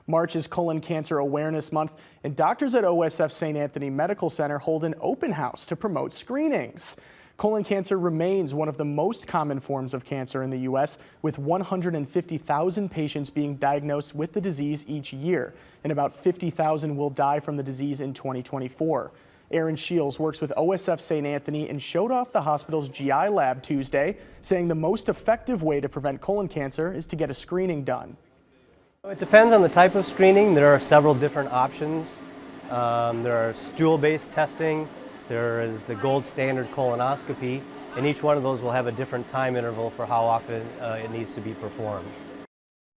March is Colon Cancer Awareness Month, and doctors at OSF St. Anthony Medical Center hold an open house to promote screenings. Colon cancer remains one of the most common forms of cancer in the U.S., with 150,000 patients being diagnosed with the disease each year, and about 50,000 will die from the disease in 2024. Aaron Shields works with OSF St. Anthony and showed off the hospital's GI lab Tuesday, saying the most effective way to prevent colon cancer is to get a screening done. It depends on the type of screening. There are several different options. There are stool-based testing, there is the gold standard colonoscopy, and each one of those will have a different time interval for how often it needs to be performed.